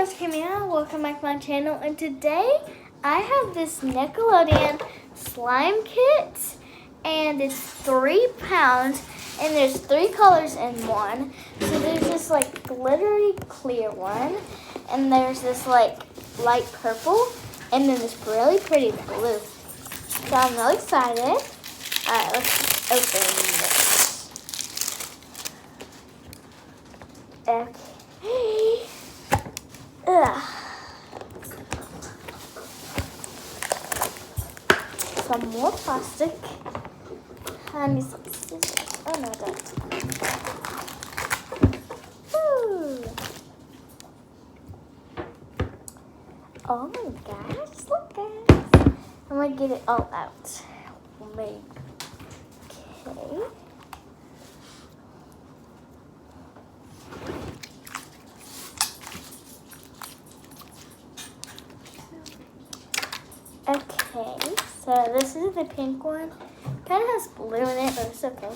guys, Camilla. Welcome back to my channel, and today I have this Nickelodeon slime kit, and it's 3 pounds, and there's 3 colors in one. So there's this like glittery clear one, and there's this like light purple, and then this really pretty blue. So I'm really excited. Alright, let's open this. Okay. Ugh. Some more plastic. I need some scissors. Oh no, that's oh my gosh, look guys. I'm gonna get it all out. Maybe. Okay. Okay, so this is the pink one. Kind of has blue in it, but it's okay.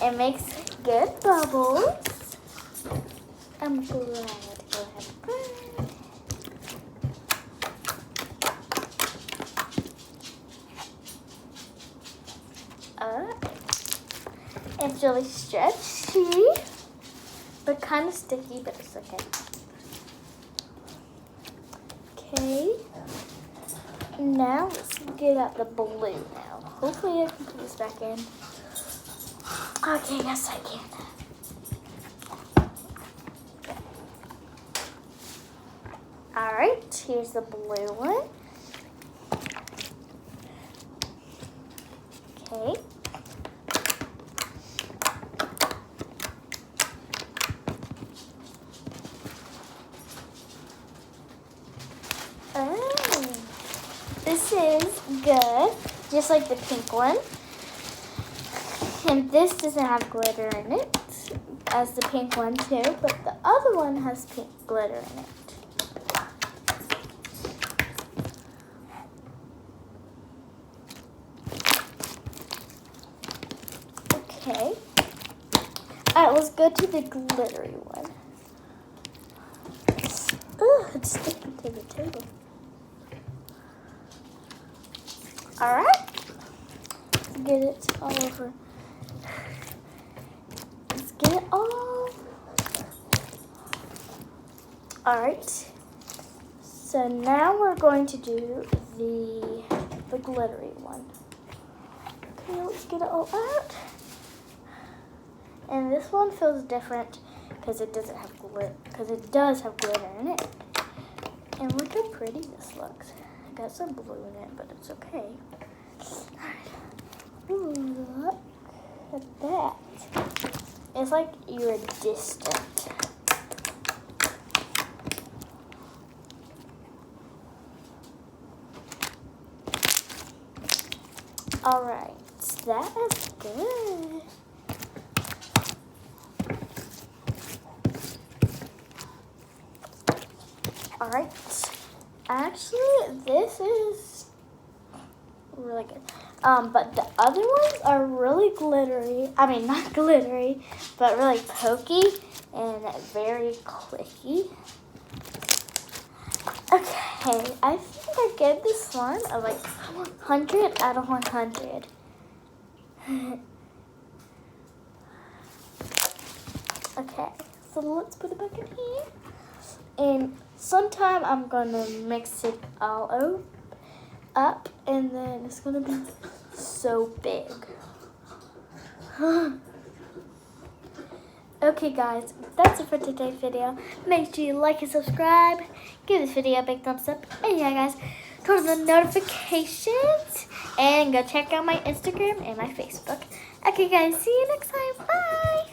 It makes good bubbles. I'm glad to go ahead and grab. It's really stretchy, but kind of sticky, but it's okay. Okay. Now let's get out the blue now. Hopefully I can put this back in. Okay, yes I can. Alright, here's the blue one. Okay. This is good, just like the pink one. And this doesn't have glitter in it, as the pink one too, but the other one has pink glitter in it. Okay. Alright, let's go to the glittery one. Ugh, it's sticking to the table. Alright, let's get it all over. Let's get it all. Alright, so now we're going to do the glittery one. Okay, let's get it all out. And this one feels different because it doesn't have glitter, because it does have glitter in it. And look how pretty this looks. Got some blue in it, but it's okay. Ooh, look at that. It's like you're distant. Alright, that is good. Alright. Actually, this is really good. But the other ones are really glittery. I mean, not glittery, but really pokey and very clicky. Okay, I think I gave this one a like 100 out of 100. Okay, so let's put it back in here. And sometime I'm gonna mix it all up, and then it's gonna be so big. Okay guys, that's it for today's video. Make sure you like and subscribe. Give this video a big thumbs up. And yeah guys, turn on the notifications and go check out my Instagram and my Facebook. Okay guys, see you next time. Bye!